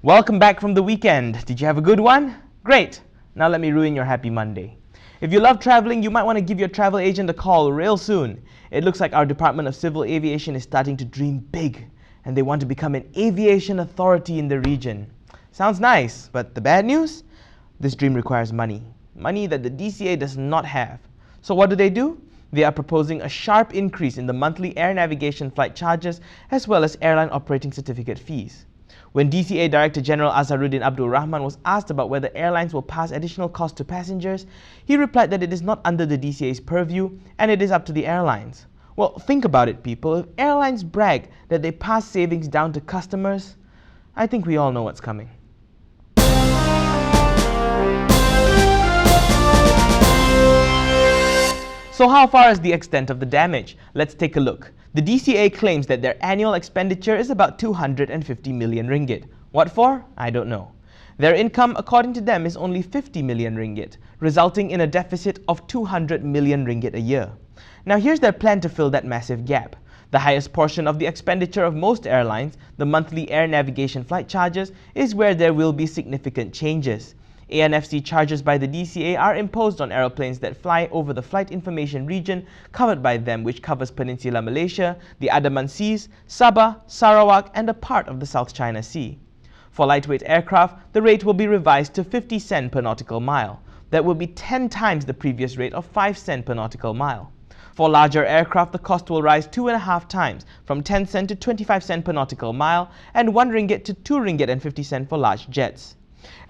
Welcome back from the weekend. Did you have a good one? Great. Now let me ruin your happy Monday. If you love traveling, you might want to give your travel agent a call real soon. It looks like our Department of Civil Aviation is starting to dream big, and they want to become an aviation authority in the region. Sounds nice, but the bad news? This dream requires money. Money that the DCA does not have. So what do? They are proposing a sharp increase in the monthly air navigation flight charges as well as airline operating certificate fees. When DCA Director General Azharuddin Abdul Rahman was asked about whether airlines will pass additional costs to passengers, he replied that it is not under the DCA's purview and it is up to the airlines. Well, think about it, people. If airlines brag that they pass savings down to customers, I think we all know what's coming. So how far is the extent of the damage? Let's take a look. The DCA claims that their annual expenditure is about 250 million ringgit. What for? I don't know. Their income, according to them, is only 50 million ringgit, resulting in a deficit of 200 million ringgit a year. Now here's their plan to fill that massive gap. The highest portion of the expenditure of most airlines, the monthly air navigation flight charges, is where there will be significant changes. ANFC charges by the DCA are imposed on aeroplanes that fly over the flight information region covered by them, which covers Peninsular Malaysia, the Andaman Seas, Sabah, Sarawak, and a part of the South China Sea. For lightweight aircraft, the rate will be revised to 50 cent per nautical mile. That will be 10 times the previous rate of 5 cent per nautical mile. For larger aircraft, the cost will rise 2.5 times, from 10 cent to 25 cent per nautical mile, and 1 ringgit to 2 ringgit and 50 cent for large jets.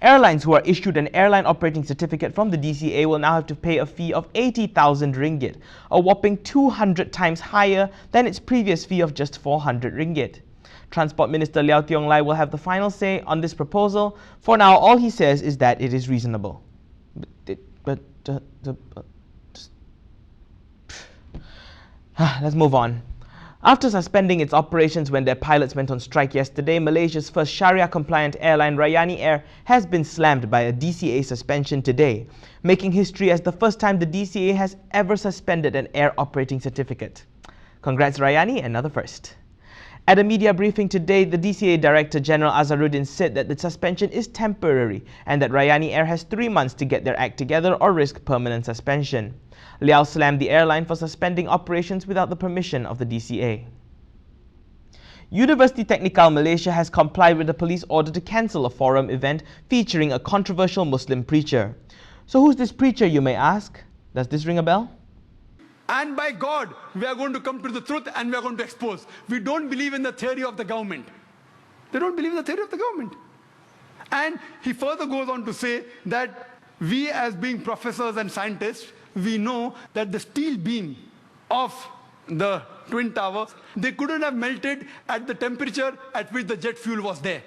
Airlines who are issued an airline operating certificate from the DCA will now have to pay a fee of 80,000 ringgit, a whopping 200 times higher than its previous fee of just 400 ringgit. Transport Minister Liao Tiong Lai will have the final say on this proposal. For now, all he says is that it is reasonable. Let's move on. After suspending its operations when their pilots went on strike yesterday, Malaysia's first Sharia-compliant airline Rayani Air has been slammed by a DCA suspension today, making history as the first time the DCA has ever suspended an air operating certificate. Congrats Rayani, another first. At a media briefing today, the DCA Director General Azharuddin said that the suspension is temporary and that Rayani Air has 3 months to get their act together or risk permanent suspension. Liao slammed the airline for suspending operations without the permission of the DCA. University Technikal Malaysia has complied with the police order to cancel a forum event featuring a controversial Muslim preacher. So who's this preacher, you may ask? Does this ring a bell? And by God, we are going to come to the truth and we are going to expose. We don't believe in the theory of the government. They don't believe in the theory of the government. And he further goes on to say that we, as being professors and scientists, we know that the steel beam of the Twin Towers, they couldn't have melted at the temperature at which the jet fuel was there.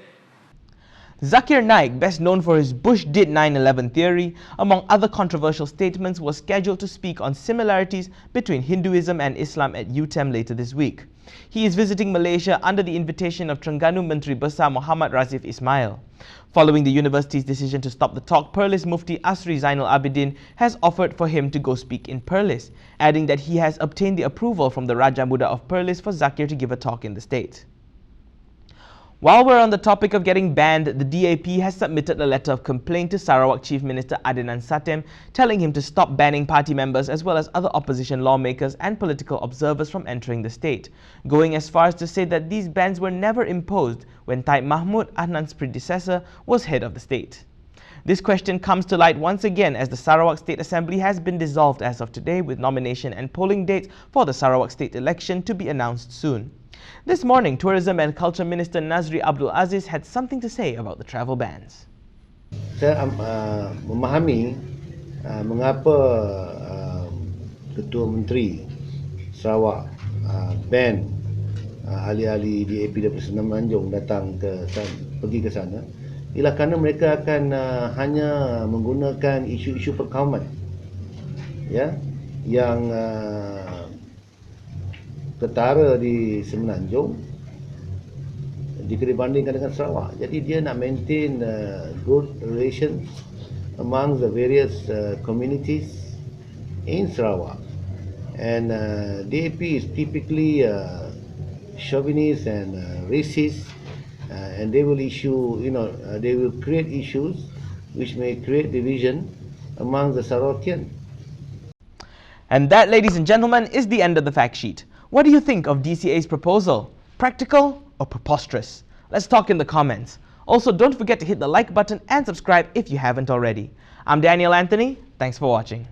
Zakir Naik, best known for his Bush did 9/11 theory, among other controversial statements, was scheduled to speak on similarities between Hinduism and Islam at UTEM later this week. He is visiting Malaysia under the invitation of Terengganu Menteri Besar Muhammad Razif Ismail. Following the university's decision to stop the talk, Perlis Mufti Asri Zainal Abidin has offered for him to go speak in Perlis, adding that he has obtained the approval from the Raja Muda of Perlis for Zakir to give a talk in the state. While we're on the topic of getting banned, the DAP has submitted a letter of complaint to Sarawak Chief Minister Adnan Satem, telling him to stop banning party members as well as other opposition lawmakers and political observers from entering the state, going as far as to say that these bans were never imposed when Taib Mahmud, Adnan's predecessor, was head of the state. This question comes to light once again as the Sarawak State Assembly has been dissolved as of today, with nomination and polling dates for the Sarawak State election to be announced soon. This morning, Tourism and Culture Minister Nazri Abdul Aziz had something to say about the travel bans. Saya memahami mengapa Ketua Menteri Sarawak ban ahli-ahli DAP daripada Semenanjung datang pergi ke sana, ialah kerana mereka akan hanya menggunakan isu-isu perkauman, ya, yang ketara di Semenanjung jika dibandingkan dengan Sarawak. Jadi dia nak maintain good relations among the various communities in Sarawak. And DAP is typically chauvinist and racist and they will issue, they will create issues which may create division among the Sarawakian. And that, ladies and gentlemen, is the end of the fact sheet. What do you think of DCA's proposal? Practical or preposterous? Let's talk in the comments. Also, don't forget to hit the like button and subscribe if you haven't already. I'm Daniel Anthony. Thanks for watching.